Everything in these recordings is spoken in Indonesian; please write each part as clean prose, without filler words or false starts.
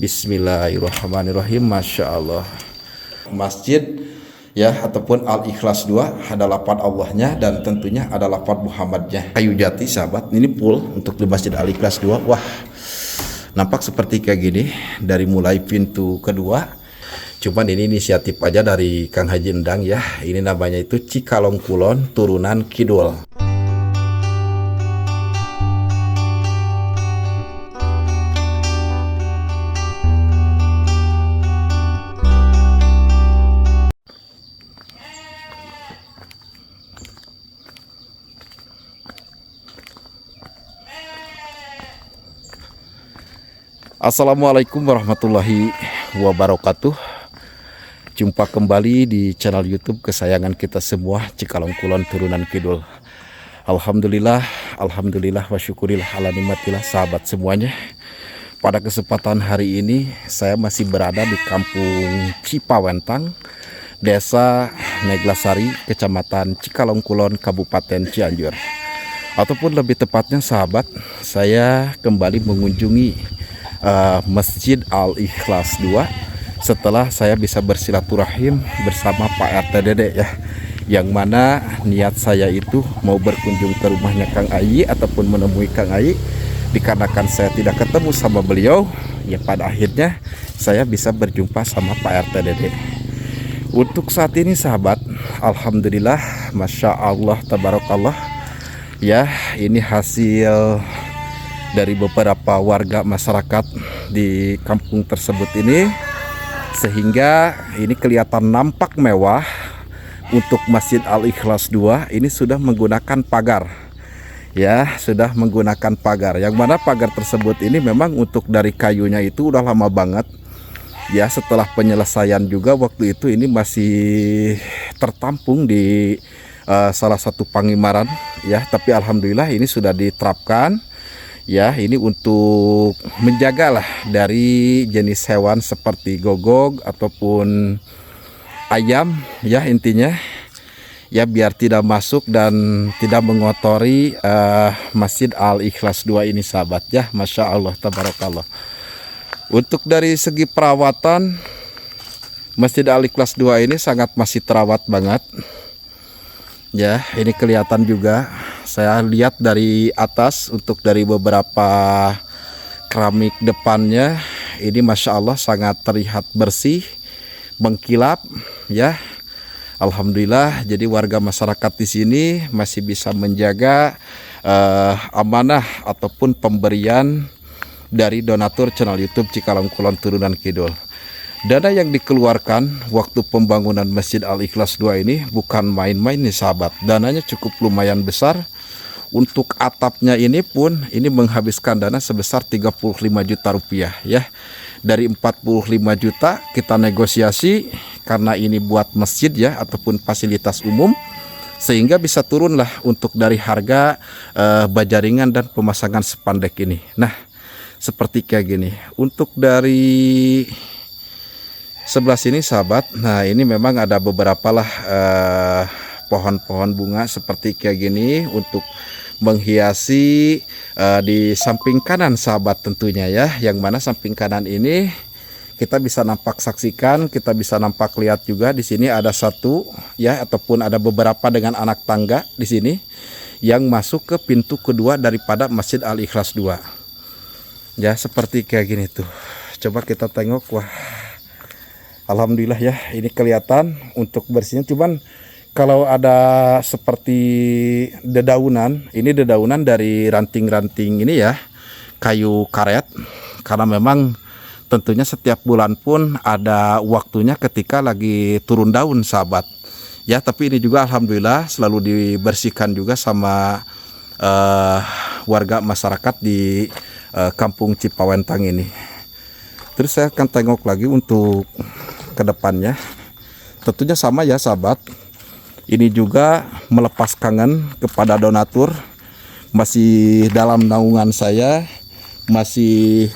Bismillahirrahmanirrahim. Masya Allah. Masjid ya ataupun Al-Ikhlas 2 ada lafaz Allahnya dan tentunya ada lafaz Muhammadnya. Kayu jati sahabat, ini full untuk di Masjid Al-Ikhlas 2. Wah, nampak seperti kayak gini dari mulai pintu kedua. Cuman ini inisiatif aja dari Kang Haji Endang ya. Ini namanya itu Cikalong Kulon Turunan Kidul. Assalamualaikum warahmatullahi wabarakatuh. Jumpa kembali di channel YouTube kesayangan kita semua, Cikalong Kulon Turunan Kidul. Alhamdulillah wa syukurillah ala nikmatillah sahabat semuanya. Pada kesempatan hari ini saya masih berada di Kampung Cipawentang, Desa Neglasari, Kecamatan Cikalong Kulon, Kabupaten Cianjur. Ataupun lebih tepatnya sahabat, saya kembali mengunjungi Masjid Al-Ikhlas 2 setelah saya bisa bersilaturahim bersama Pak RT Dede ya, yang mana niat saya itu mau berkunjung ke rumahnya Kang Ayi ataupun menemui Kang Ayi. Dikarenakan saya tidak ketemu sama beliau ya, pada akhirnya saya bisa berjumpa sama Pak RT Dede. Untuk saat ini sahabat, alhamdulillah, masya Allah, tabarakallah ya, ini hasil dari beberapa warga masyarakat di kampung tersebut ini, sehingga ini kelihatan nampak mewah. Untuk Masjid Al-Ikhlas 2 ini sudah menggunakan pagar ya, sudah menggunakan pagar, yang mana pagar tersebut ini memang untuk dari kayunya itu udah lama banget ya. Setelah penyelesaian juga waktu itu ini masih tertampung di salah satu pangimaran ya, tapi alhamdulillah ini sudah diterapkan ya. Ini untuk menjagalah dari jenis hewan seperti gogog ataupun ayam ya, intinya ya, biar tidak masuk dan tidak mengotori Masjid Al-Ikhlas 2 ini sahabat ya. Masya Allah, tabarakallah. Untuk dari segi perawatan, Masjid Al-Ikhlas 2 ini sangat masih terawat banget ya. Ini kelihatan juga, saya lihat dari atas untuk dari beberapa keramik depannya ini masya Allah sangat terlihat bersih, mengkilap ya. Alhamdulillah, jadi warga masyarakat di sini masih bisa menjaga amanah ataupun pemberian dari donatur channel YouTube Cikalong Kulon Turunan Kidul. Dana yang dikeluarkan waktu pembangunan Masjid Al-Ikhlas 2 ini bukan main-main nih sahabat. Dananya cukup lumayan besar. Untuk atapnya ini pun ini menghabiskan dana sebesar 35 juta rupiah ya. Dari 45 juta kita negosiasi karena ini buat masjid ya ataupun fasilitas umum, sehingga bisa turunlah untuk dari harga bajaringan dan pemasangan spandek ini. Nah, seperti kayak gini. Untuk dari sebelah sini sahabat, nah ini memang ada beberapa lah pohon-pohon bunga seperti kayak gini untuk menghiasi di samping kanan sahabat tentunya ya, yang mana samping kanan ini kita bisa nampak saksikan, kita bisa nampak lihat juga di sini ada satu ya ataupun ada beberapa dengan anak tangga di sini yang masuk ke pintu kedua daripada Masjid Al-Ikhlas 2 ya, seperti kayak gini tuh. Coba kita tengok, wah alhamdulillah ya, ini kelihatan untuk bersihnya. Cuman kalau ada seperti dedaunan, ini dedaunan dari ranting-ranting ini ya, kayu karet, karena memang tentunya setiap bulan pun ada waktunya ketika lagi turun daun sahabat ya. Tapi ini juga alhamdulillah selalu dibersihkan juga sama warga masyarakat di Kampung Cipawentang ini. Terus saya akan tengok lagi untuk ke depannya, tentunya sama ya sahabat. Ini juga melepas kangen kepada donatur, masih dalam naungan saya, masih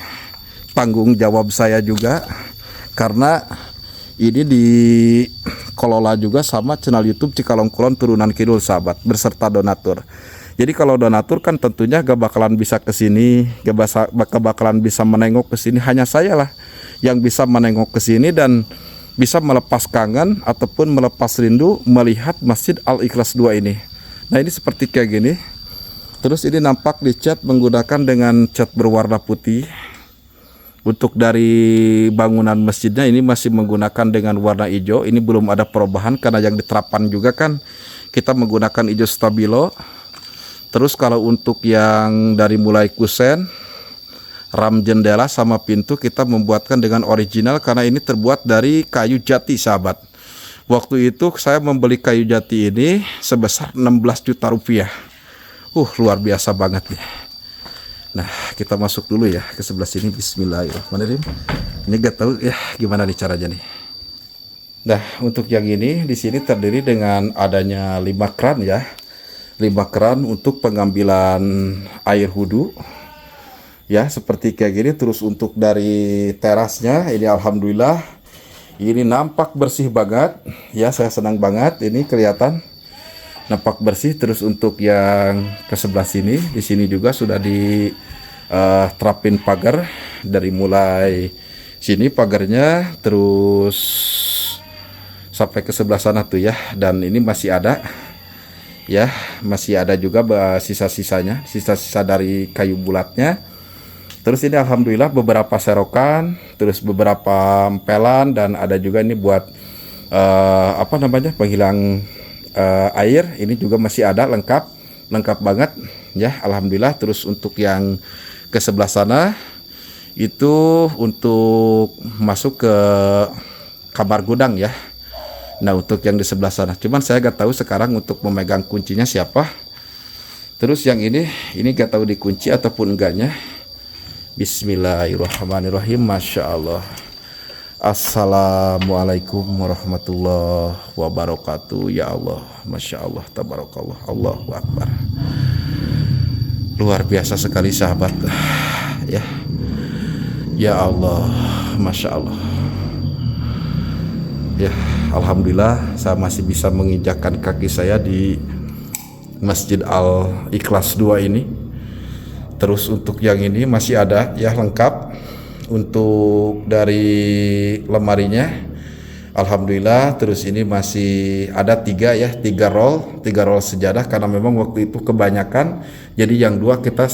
tanggung jawab saya juga, karena ini dikelola juga sama channel YouTube Cikalong Kulon Turunan Kidul sahabat berserta donatur. Jadi kalau donatur kan tentunya gak bakalan bisa ke sini, gak bakalan bisa menengok ke sini, hanya saya lah yang bisa menengok ke sini dan bisa melepas kangen ataupun melepas rindu melihat Masjid Al-Ikhlas 2 ini. Nah, ini seperti kayak gini. Terus ini nampak dicat menggunakan dengan cat berwarna putih. Untuk dari bangunan masjidnya ini masih menggunakan dengan warna hijau. Ini belum ada perubahan karena yang diterapkan juga kan kita menggunakan hijau stabilo. Terus kalau untuk yang dari mulai kusen, ram jendela sama pintu kita membuatkan dengan original karena ini terbuat dari kayu jati sahabat. Waktu itu saya membeli kayu jati ini sebesar 16 juta rupiah. Luar biasa banget nih. Nah, kita masuk dulu ya ke sebelah sini. Bismillahirrahmanirrahim. Ini gak tahu ya gimana nih caranya nih. Nah, untuk yang ini di sini terdiri dengan adanya 5 keran ya. 5 keran untuk pengambilan air wudhu. Ya, seperti kayak gini. Terus untuk dari terasnya ini alhamdulillah ini nampak bersih banget. Ya, saya senang banget ini kelihatan nampak bersih. Terus untuk yang ke sebelah sini, di sini juga sudah diterapin pagar dari mulai sini pagarnya terus sampai ke sebelah sana tuh ya. Dan ini masih ada ya, masih ada juga sisa-sisanya, sisa-sisa dari kayu bulatnya. Terus ini alhamdulillah beberapa serokan, terus beberapa empelan dan ada juga ini buat penghilang air. Ini juga masih ada lengkap banget ya alhamdulillah. Terus untuk yang ke sebelah sana itu untuk masuk ke kamar gudang ya. Nah, untuk yang di sebelah sana cuman saya gak tahu sekarang untuk memegang kuncinya siapa. Terus yang ini gak tahu dikunci ataupun enggaknya. Bismillahirrahmanirrahim. Masya Allah. Assalamualaikum warahmatullahi wabarakatuh. Ya Allah, Masya Allah, tabarakallah, Allahu Akbar. Luar biasa sekali sahabat. Ya Allah, Masya Allah. Ya, alhamdulillah saya masih bisa menginjakkan kaki saya di Masjid Al-Ikhlas 2 ini. Terus untuk yang ini masih ada ya lengkap. Untuk dari lemarinya alhamdulillah. Terus ini masih ada 3 roll sejadah karena memang waktu itu kebanyakan. Jadi yang 2 kita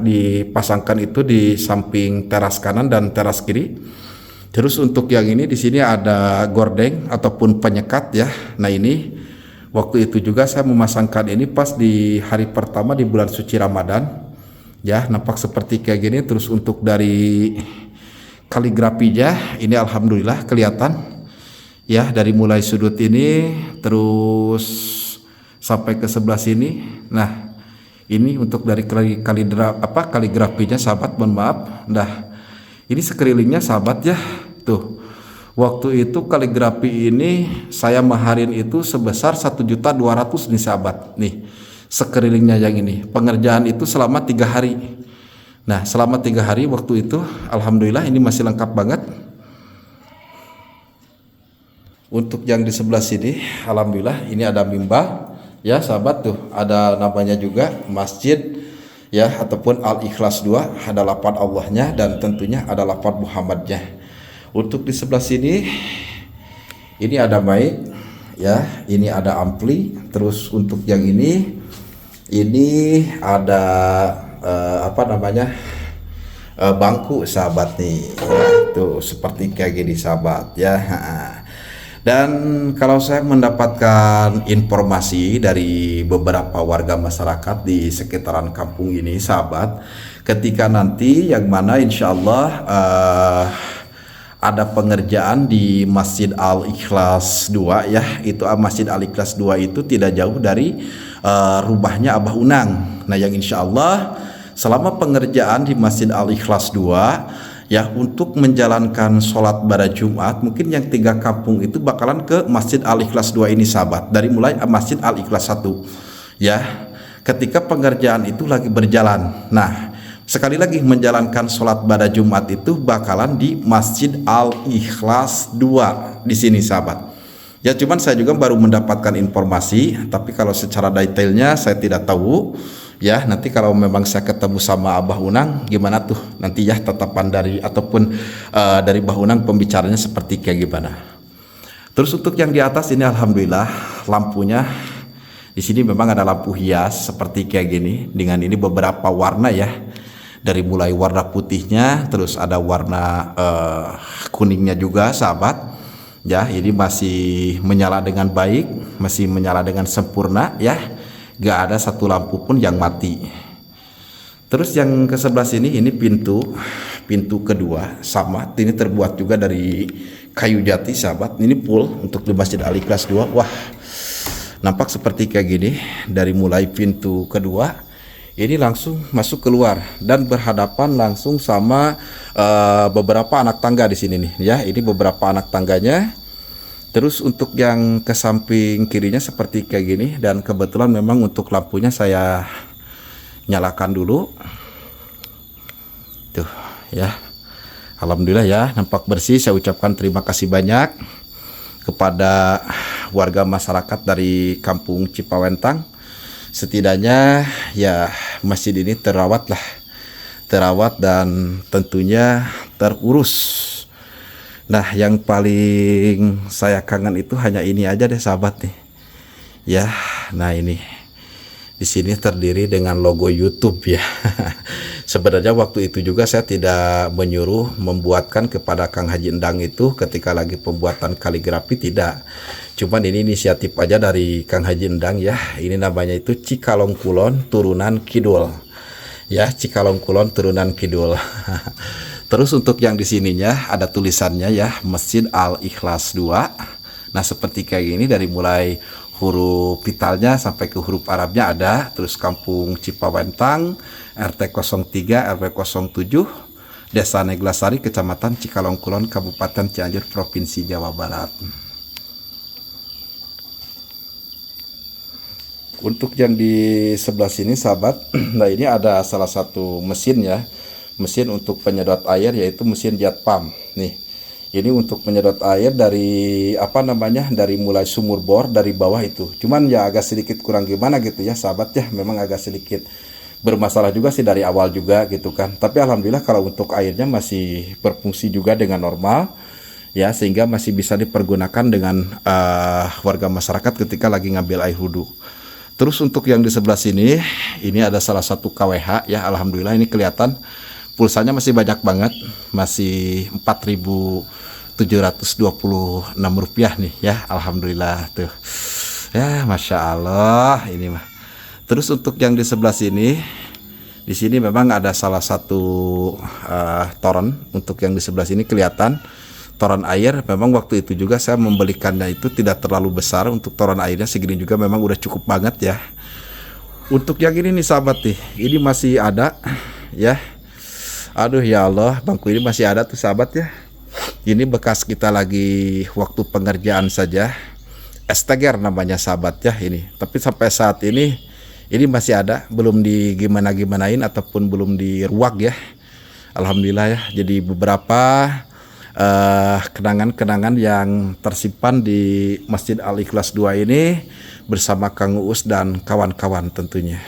dipasangkan itu di samping teras kanan dan teras kiri. Terus untuk yang ini di sini ada gordeng ataupun penyekat ya. Nah, ini waktu itu juga saya memasangkan ini pas di hari pertama di bulan suci Ramadan. Ya, nampak seperti kayak gini. Terus untuk dari kaligrafinya ini alhamdulillah kelihatan. Ya, dari mulai sudut ini terus sampai ke sebelah sini. Nah, ini untuk dari kaligrafinya sahabat, mohon maaf. Nah, ini sekelilingnya sahabat ya. Tuh. Waktu itu kaligrafi ini saya maharin itu sebesar 1.200.000 nih sahabat. Nih, sekelilingnya yang ini. Pengerjaan itu selama 3 hari. Nah, selama 3 hari waktu itu alhamdulillah ini masih lengkap banget. Untuk yang di sebelah sini alhamdulillah ini ada mimbar ya sahabat, tuh ada namanya juga masjid ya ataupun Al-Ikhlas 2, ada lafaz Allahnya dan tentunya ada lafaz Muhammadnya. Untuk di sebelah sini ini ada mic ya, ini ada ampli. Terus untuk yang ini ada bangku sahabat nih ya, tuh seperti kayak gini sahabat ya. Dan kalau saya mendapatkan informasi dari beberapa warga masyarakat di sekitaran kampung ini sahabat, ketika nanti yang mana insya Allah ada pengerjaan di Masjid Al-Ikhlas 2 ya, itu Masjid Al-Ikhlas 2 itu tidak jauh dari rumahnya Abah Unang. Nah, yang insya Allah selama pengerjaan di Masjid Al-Ikhlas 2 ya, untuk menjalankan sholat pada Jumat, mungkin yang 3 kampung itu bakalan ke Masjid Al-Ikhlas 2 ini sahabat, dari mulai Masjid Al-Ikhlas 1 ya, ketika pengerjaan itu lagi berjalan. Nah, sekali lagi menjalankan sholat pada Jumat itu bakalan di Masjid Al-Ikhlas 2 di sini sahabat. Ya, cuman saya juga baru mendapatkan informasi, tapi kalau secara detailnya saya tidak tahu. Ya, nanti kalau memang saya ketemu sama Abah Unang, gimana tuh nanti ya tatapan dari ataupun dari Abah Unang pembicaranya seperti kayak gimana. Terus untuk yang di atas ini alhamdulillah lampunya di sini memang ada lampu hias seperti kayak gini dengan ini beberapa warna ya. Dari mulai warna putihnya, terus ada warna kuningnya juga sahabat. Ya, ini masih menyala dengan baik, masih menyala dengan sempurna ya. Gak ada satu lampu pun yang mati. Terus yang ke sebelah sini ini pintu kedua sama, ini terbuat juga dari kayu jati sahabat. Ini full untuk di Masjid Al Ikhlas 2. Wah, nampak seperti kayak gini. Dari mulai pintu kedua ini langsung masuk keluar dan berhadapan langsung sama beberapa anak tangga di sini nih ya. Ini beberapa anak tangganya. Terus untuk yang ke samping kirinya seperti kayak gini, dan kebetulan memang untuk lampunya saya nyalakan dulu. Tuh ya. Alhamdulillah ya, nampak bersih. Saya ucapkan terima kasih banyak kepada warga masyarakat dari Kampung Cipawentang. Setidaknya ya masjid ini terawat dan tentunya terurus. Nah, yang paling saya kangen itu hanya ini aja deh sahabat nih. Ya, nah ini di sini terdiri dengan logo YouTube ya. Sebenarnya waktu itu juga saya tidak menyuruh membuatkan kepada Kang Haji Endang itu ketika lagi pembuatan kaligrafi, tidak. Cuman ini inisiatif aja dari Kang Haji Endang ya. Ini namanya itu Cikalong Kulon Turunan Kidul. Ya, Cikalong Kulon Turunan Kidul. Terus untuk yang di sininya ada tulisannya ya, Masjid Al Ikhlas 2. Nah, seperti kayak gini dari mulai huruf vitalnya sampai ke huruf Arabnya ada. Terus Kampung Cipawentang, RT 03, RW 07, Desa Neglasari, Kecamatan Cikalong Kulon, Kabupaten Cianjur, Provinsi Jawa Barat. Untuk yang di sebelah sini sahabat, nah ini ada salah satu mesin ya. Mesin untuk penyedot air yaitu mesin jet pump. Nih, ini untuk menyedot air dari dari mulai sumur bor dari bawah itu. Cuman ya agak sedikit kurang gimana gitu ya sahabat ya, memang agak sedikit bermasalah juga sih dari awal juga gitu kan. Tapi alhamdulillah kalau untuk airnya masih berfungsi juga dengan normal ya, sehingga masih bisa dipergunakan dengan warga masyarakat ketika lagi ngambil air wudhu. Terus untuk yang di sebelah sini ini ada salah satu KWH ya, alhamdulillah ini kelihatan pulsanya masih banyak banget, masih 4.726 rupiah nih ya, alhamdulillah tuh ya, masya Allah ini mah. Terus untuk yang di sebelah sini, di sini memang ada salah satu toren. Untuk yang di sebelah sini kelihatan toren air. Memang waktu itu juga saya membelikannya itu tidak terlalu besar, untuk toren airnya segini juga memang udah cukup banget ya. Untuk yang ini nih sahabat nih, ini masih ada ya. Aduh ya Allah, bangku ini masih ada tuh sahabat ya. Ini bekas kita lagi waktu pengerjaan saja. Esteger namanya sahabat ya ini. Tapi sampai saat ini masih ada, belum digimana-gimanain ataupun belum diruak ya. Alhamdulillah ya. Jadi beberapa kenangan-kenangan yang tersimpan di Masjid Al Ikhlas 2 ini bersama Kang Uus dan kawan-kawan tentunya.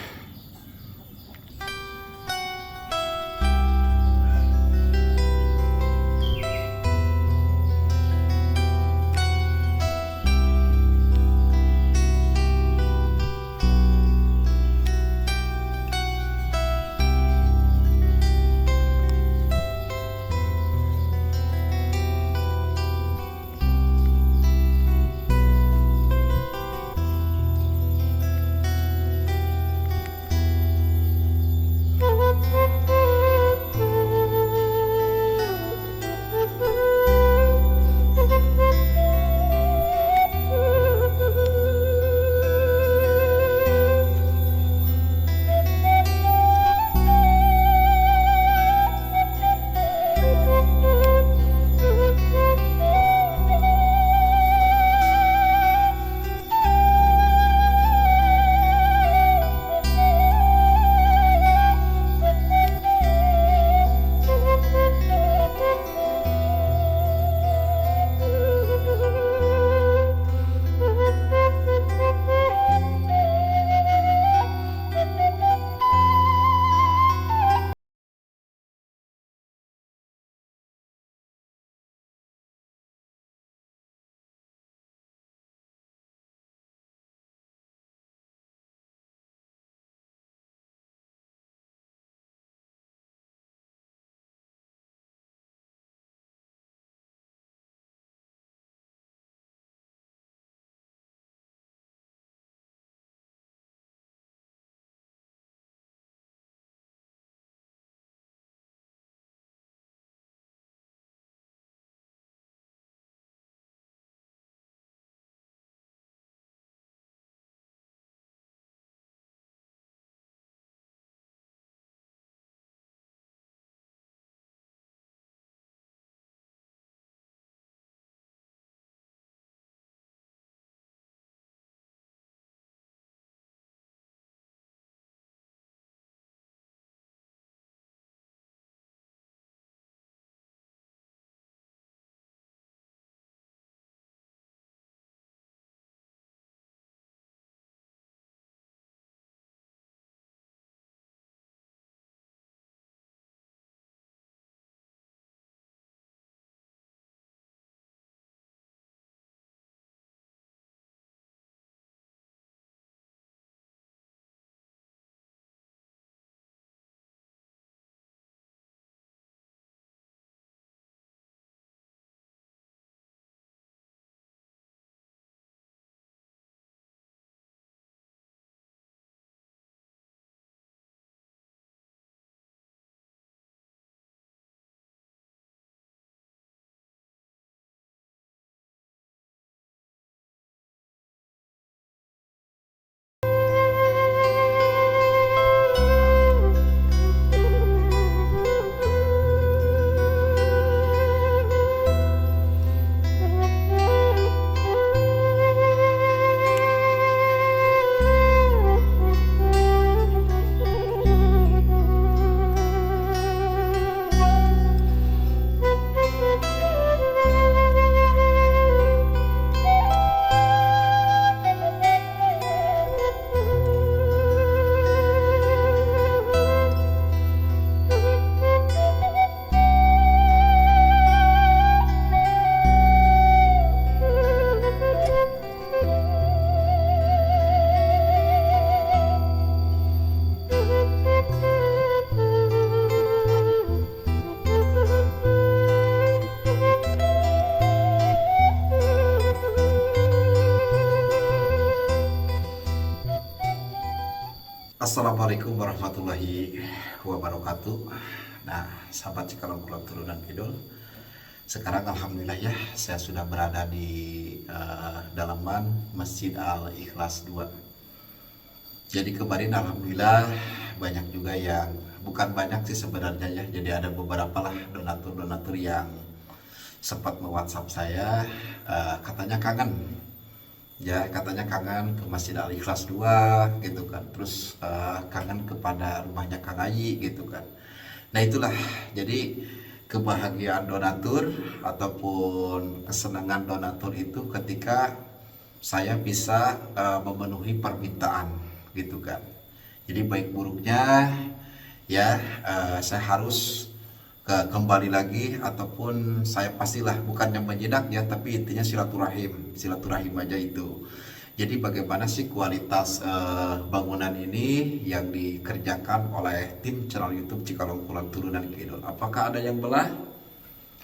Assalamualaikum warahmatullahi wabarakatuh. Nah, sahabat Cikalong Kulon Turunan Kidul, sekarang alhamdulillah ya, saya sudah berada di dalaman Masjid Al-Ikhlas 2. Jadi kemarin alhamdulillah banyak juga yang, bukan banyak sih sebenarnya ya, jadi ada beberapa lah donatur-donatur yang sempat me-WhatsApp saya, katanya kangen. Ya, katanya kangen ke Masjid Al-Ikhlas 2 gitu kan. Terus kangen kepada rumahnya Kang Ayi gitu kan. Nah itulah, jadi kebahagiaan donatur ataupun kesenangan donatur itu ketika saya bisa memenuhi permintaan gitu kan. Jadi baik buruknya ya, saya harus kembali lagi, ataupun saya pastilah bukannya menjinak ya, tapi intinya silaturahim aja itu. Jadi bagaimana sih kualitas bangunan ini yang dikerjakan oleh tim channel YouTube Cikalong Kulon Turunan Kidul? Apakah ada yang belah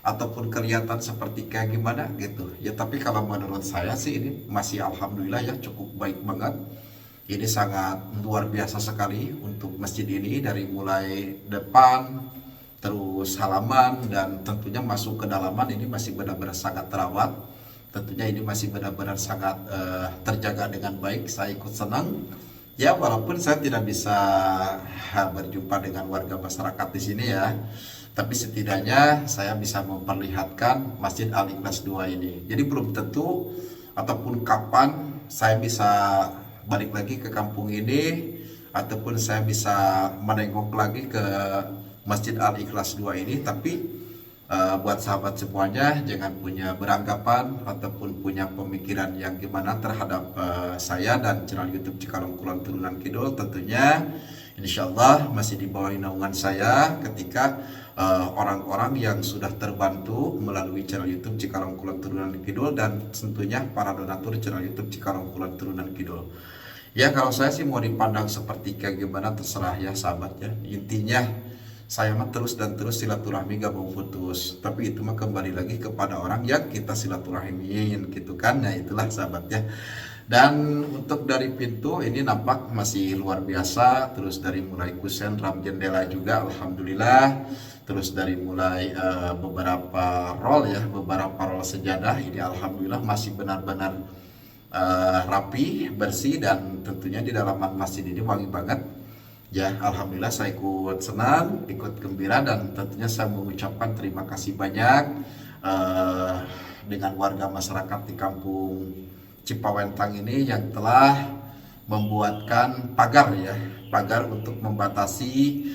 ataupun kelihatan seperti kayak gimana gitu ya? Tapi kalau menurut saya sih ini masih alhamdulillah ya, cukup baik banget. Ini sangat luar biasa sekali untuk masjid ini, dari mulai depan terus halaman dan tentunya masuk ke dalaman ini masih benar-benar sangat terawat. Tentunya ini masih benar-benar sangat terjaga dengan baik. Saya ikut senang ya, walaupun saya tidak bisa berjumpa dengan warga masyarakat di sini ya, tapi setidaknya saya bisa memperlihatkan Masjid Al-Ikhlas 2 ini. Jadi belum tentu ataupun kapan saya bisa balik lagi ke kampung ini, ataupun saya bisa menengok lagi ke Masjid Al-Ikhlas 2 ini. Tapi buat sahabat semuanya, jangan punya beranggapan ataupun punya pemikiran yang gimana terhadap saya dan channel YouTube Cikalong Kulon Turunan Kidul. Tentunya insyaallah masih di bawah naungan saya ketika orang-orang yang sudah terbantu melalui channel YouTube Cikalong Kulon Turunan Kidul, dan tentunya para donatur channel YouTube Cikalong Kulon Turunan Kidul. Ya, kalau saya sih mau dipandang seperti kayak gimana terserah ya sahabat ya. Intinya saya mah terus dan terus silaturahmi gak mau putus. Tapi itu mah kembali lagi kepada orang yang kita silaturahmiin gitu kan. Nah itulah sahabat ya. Dan untuk dari pintu ini nampak masih luar biasa. Terus dari mulai kusen, ram jendela juga alhamdulillah. Terus dari mulai beberapa roll ya, beberapa roll sejadah ini alhamdulillah masih benar-benar rapi, bersih, dan tentunya di dalaman masjid ini wangi banget. Ya, alhamdulillah saya ikut senang, ikut gembira, dan tentunya saya mengucapkan terima kasih banyak dengan warga masyarakat di kampung Cipawentang ini yang telah membuatkan pagar ya, pagar untuk membatasi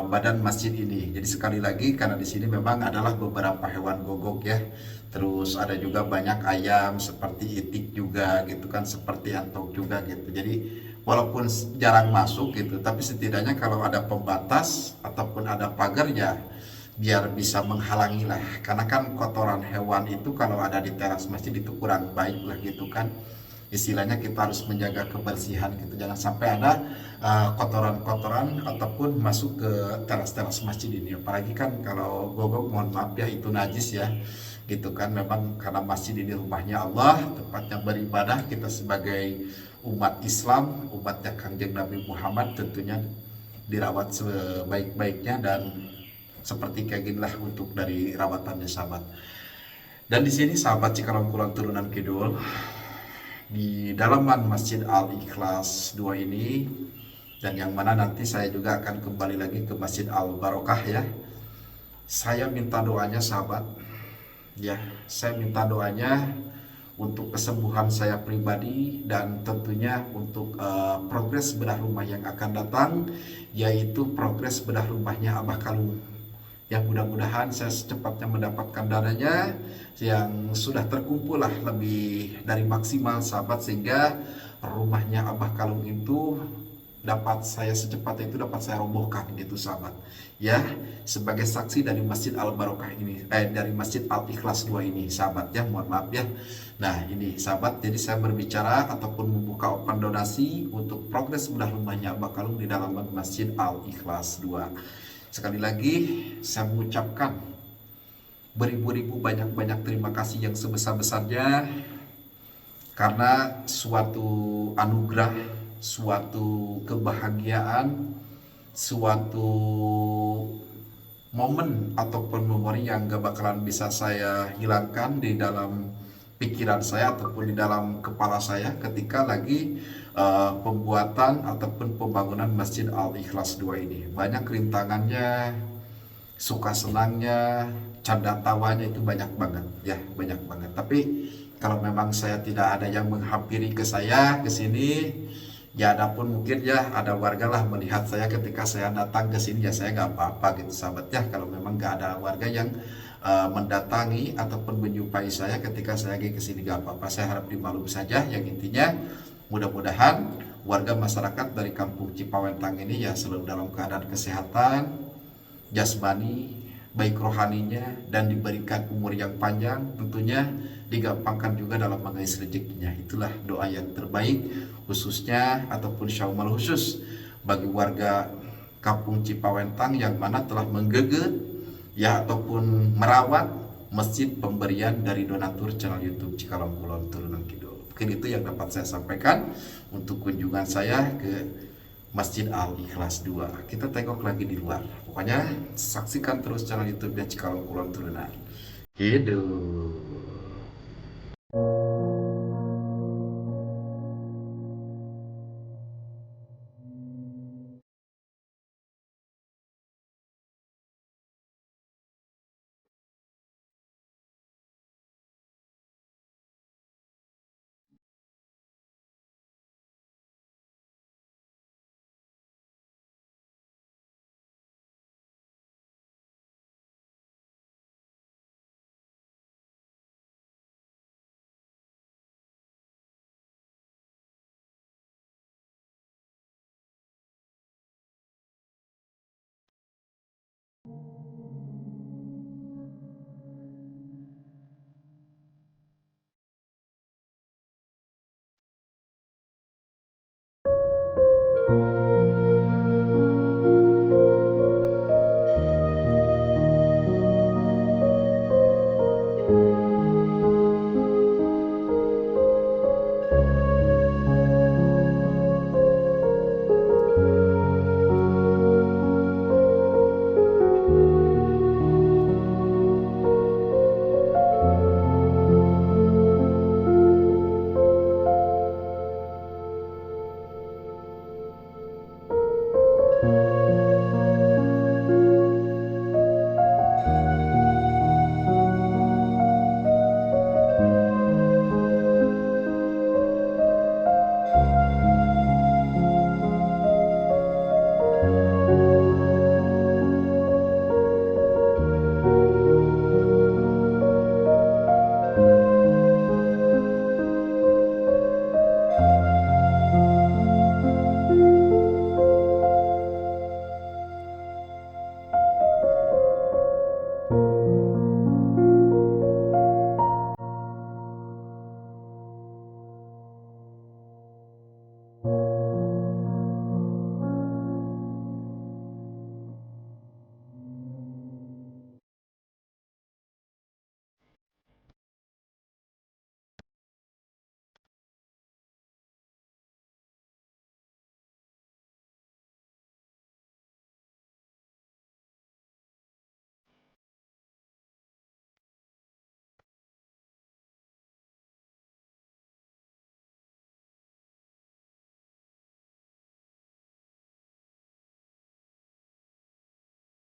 badan masjid ini. Jadi sekali lagi, karena di sini memang adalah beberapa hewan gogok ya. Terus ada juga banyak ayam seperti itik juga gitu kan, seperti antok juga gitu. Jadi walaupun jarang masuk gitu, tapi setidaknya kalau ada pembatas ataupun ada pagar ya biar bisa menghalangi lah. Karena kan kotoran hewan itu kalau ada di teras masjid itu kurang baik lah gitu kan. Istilahnya kita harus menjaga kebersihan gitu, jangan sampai ada kotoran-kotoran ataupun masuk ke teras-teras masjid ini. Apalagi kan kalau gogok, mohon maaf ya, itu najis ya gitu kan. Memang karena masjid ini rumahnya Allah, tempatnya beribadah, kita sebagai umat Islam, umatnya Kangjeng Nabi Muhammad tentunya dirawat sebaik-baiknya, dan seperti kayak ginilah untuk dari rawatannya sahabat. Dan di sini sahabat Cikalong Kulon Turunan Kidul, di dalaman Masjid Al-Ikhlas 2 ini, dan yang mana nanti saya juga akan kembali lagi ke Masjid Al-Barokah ya. Saya minta doanya sahabat ya, saya minta doanya untuk kesembuhan saya pribadi, dan tentunya untuk progres bedah rumah yang akan datang, yaitu progres bedah rumahnya Abah Kalung. Ya, mudah-mudahan saya secepatnya mendapatkan dananya yang sudah terkumpul lah lebih dari maksimal sahabat, sehingga rumahnya Abah Kalung itu dapat saya secepatnya itu dapat saya robohkan gitu sahabat ya, sebagai saksi dari Masjid Al-Barokah ini, dari Masjid Al-Ikhlas 2 ini sahabat ya, mohon maaf ya. Nah ini sahabat, jadi saya berbicara ataupun membuka open donasi untuk progres bedah rumahnya Abah Kalung di dalam Masjid Al-Ikhlas 2. Sekali lagi saya mengucapkan beribu-ribu banyak-banyak terima kasih yang sebesar-besarnya, karena suatu anugerah suatu kebahagiaan, suatu momen ataupun memori yang gak bakalan bisa saya hilangkan di dalam pikiran saya ataupun di dalam kepala saya ketika lagi pembuatan ataupun pembangunan Masjid Al-Ikhlas 2 ini. Banyak rintangannya, suka senangnya, canda tawanya itu banyak banget ya, banyak banget. Tapi kalau memang saya tidak ada yang menghampiri ke saya ke sini, ya adapun mungkin ya ada warga lah melihat saya ketika saya datang ke sini, ya saya nggak apa-apa gitu sahabat ya. Kalau memang nggak ada warga yang mendatangi ataupun menyupai saya ketika saya lagi ke sini, nggak apa-apa, saya harap dimaklum saja. Yang intinya mudah-mudahan warga masyarakat dari kampung Cipawentang ini ya selalu dalam keadaan kesehatan jasmani, baik rohaninya, dan diberikan umur yang panjang, tentunya digampangkan juga dalam mengais rezekinya. Itulah doa yang terbaik khususnya ataupun syaumal khusus bagi warga kampung Cipawentang yang mana telah menggeget ya ataupun merawat masjid pemberian dari donatur channel YouTube Cikalong Kulon Turunan Kidul. Mungkin itu yang dapat saya sampaikan untuk kunjungan saya ke Masjid Al-Ikhlas 2. Kita tengok lagi di luar. Pokoknya saksikan terus channel YouTube-nya Cikalong Kulon Turunan Kidul.